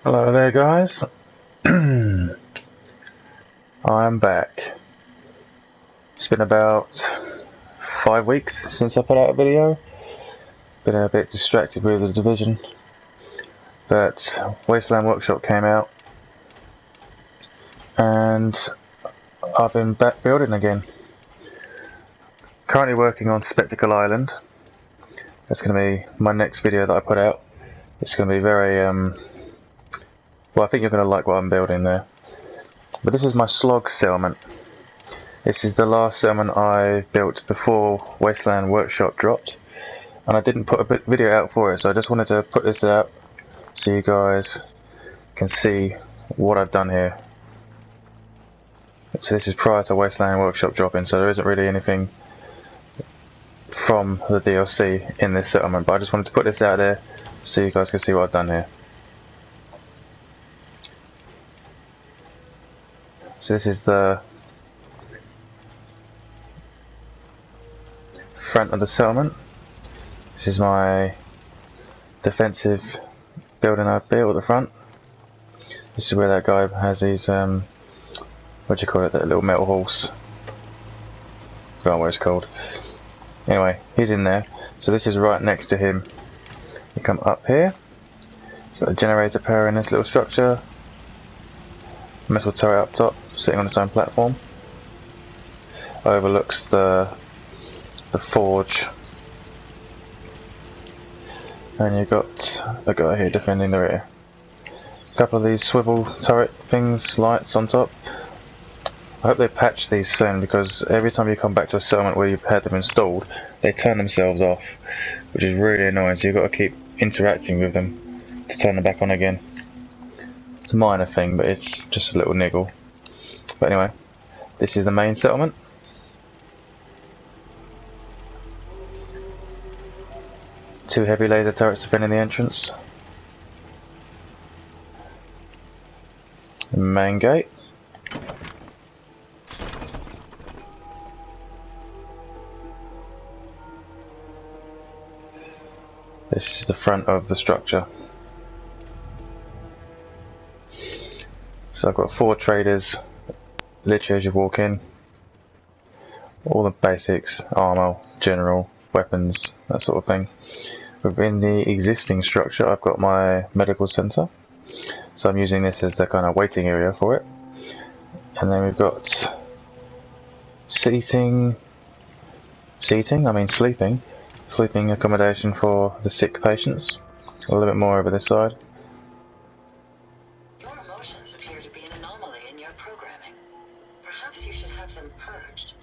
Hello there guys, I'm back. It's been about 5 weeks since I put out a video. Been a bit distracted with the Division, but Wasteland Workshop came out and I've been back building again. Currently working on Spectacle Island. That's going to be my next video that I put out. It's going to be very, well, I think you're going to like what I'm building there. But this is my Slog settlement. This is the last settlement I built before Wasteland Workshop dropped, and I didn't put a video out for it, so I just wanted to put this out so you guys can see what I've done here. So this is prior to Wasteland Workshop dropping, so there isn't really anything from the DLC in this settlement, but I just wanted to put this out there so you guys can see what I've done here. So this is the front of the settlement. This is my defensive building I've built at the front. This is where that guy has his, what do you call it, that little metal horse. I forgot what it's called. Anyway, he's in there. So this is right next to him. You come up here. It's got a generator power in this little structure. Metal turret up top, sitting on its own platform. Overlooks the forge. And you've got a guy here defending the rear. A couple of these swivel turret things, lights on top. I hope they patch these soon, because every time you come back to a settlement where you've had them installed, they turn themselves off, which is really annoying, so you've got to keep interacting with them to turn them back on again. It's a minor thing, but it's just a little niggle. But anyway, this is the main settlement. Two heavy laser turrets defending the entrance. The main gate. This is the front of the structure. So I've got 4 traders, literally as you walk in. All the basics, armor, general, weapons, that sort of thing. Within the existing structure I've got my medical center, so I'm using this as the kind of waiting area for it. And then we've got sleeping accommodation for the sick patients. A little bit more over this side. Your emotions appear to be an anomaly in your programming. Perhaps you should have them purged.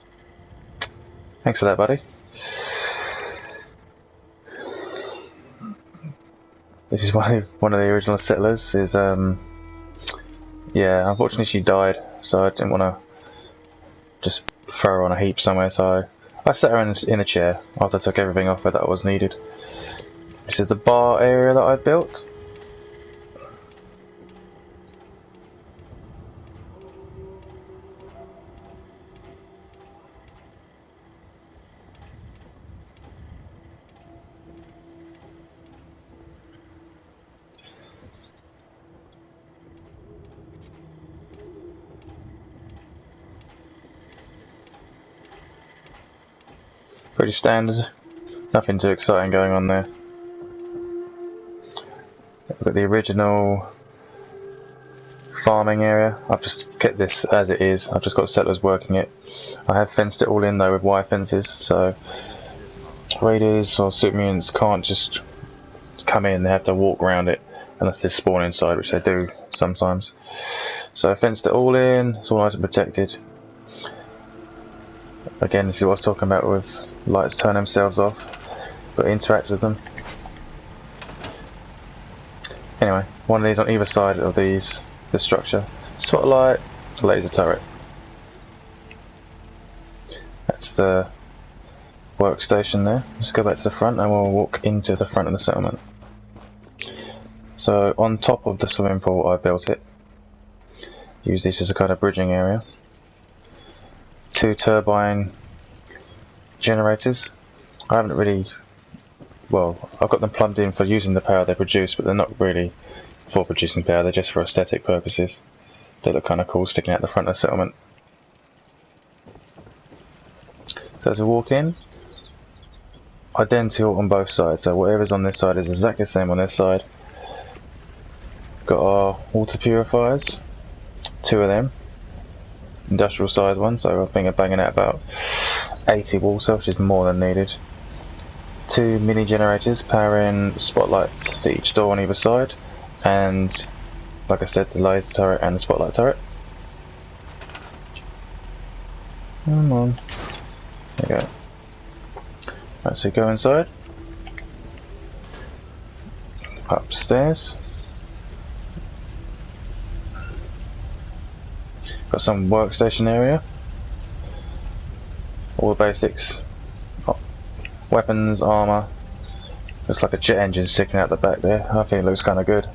Thanks for that, buddy. This is one of the original settlers. Is yeah, unfortunately she died, so I didn't want to just throw her on a heap somewhere. So I set her in a chair after I took everything off her that was needed. This is the bar area that I built. Pretty standard, nothing too exciting going on there. We've got the original farming area. I've just kept this as it is. I've just got settlers working it. I have fenced it all in though with wire fences, so raiders or super mutants can't just come in, they have to walk around it unless they spawn inside, which they do sometimes. So I fenced it all in, it's all nice and protected. Again, this is what I was talking about with lights turn themselves off. Got to interact with them. Anyway, one of these on either side of this structure. Spotlight, laser turret. That's the workstation there. Let's go back to the front and we'll walk into the front of the settlement. So on top of the swimming pool I built it. Use this as a kind of bridging area. 2 turbine generators. I haven't really, well, I've got them plumbed in for using the power they produce, but they're not really for producing power, they're just for aesthetic purposes. They look kind of cool sticking out the front of the settlement. So as we walk in, identical on both sides, so whatever's on this side is exactly the same on this side. Got our water purifiers, 2 of them, industrial size ones, so I think I'm banging out about 80 water, which is more than needed. 2 mini generators powering spotlights to each door on either side, and like I said, the laser turret and the spotlight turret. Come on. There you go. Right, so go inside. Upstairs. Got some workstation area. All the basics. Oh, weapons, armour. Looks like a jet engine sticking out the back there. I think it looks kind of good.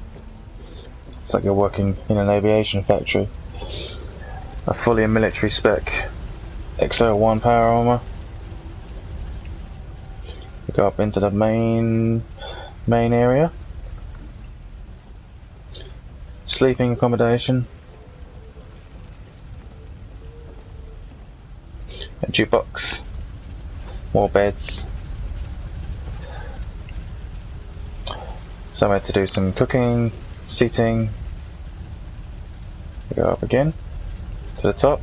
It's like you're working in an aviation factory. A fully military spec XO1 power armour. We go up into the main area. Sleeping accommodation. A jukebox. More beds. Somewhere to do some cooking, seating. We go up again to the top.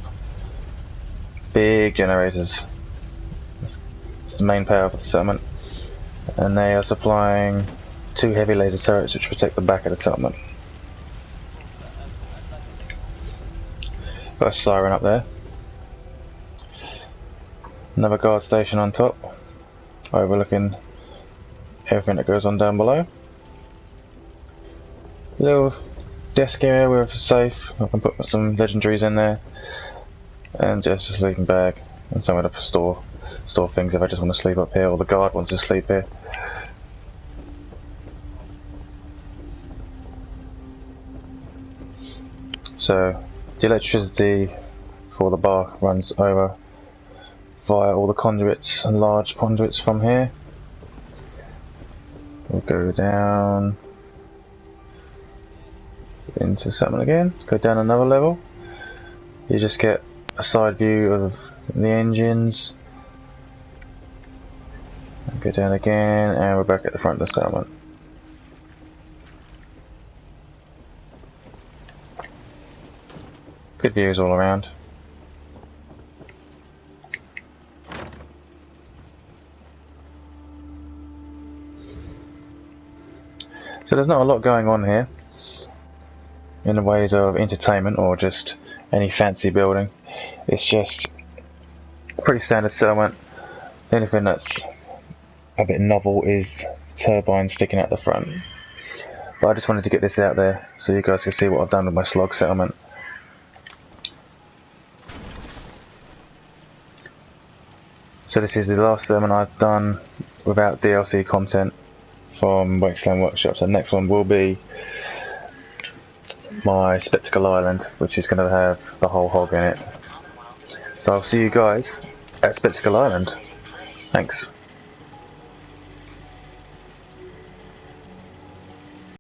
Big generators. It's the main power for the settlement, and they are supplying 2 heavy laser turrets which protect the back of the settlement. Got a siren up there. Another guard station on top, overlooking everything that goes on down below. Little desk area with a safe. I can put some legendaries in there, and just a sleeping bag and somewhere to store things if I just want to sleep up here, or the guard wants to sleep here. So the electricity for the bar runs over via all the conduits and large conduits from here. We'll go down into something again, go down another level. You just get a side view of the engines. Go down again, and we're back at the front of the settlement. Good views all around. So there's not a lot going on here in the ways of entertainment or just any fancy building. It's just a pretty standard settlement. The only thing that's a bit novel is turbines sticking out the front. But I just wanted to get this out there so you guys can see what I've done with my Slog settlement. So this is the last settlement I've done without DLC content from Wasteland Workshop. So the next one will be my Spectacle Island, which is going to have the whole hog in it. So I'll see you guys at Spectacle Island. Thanks.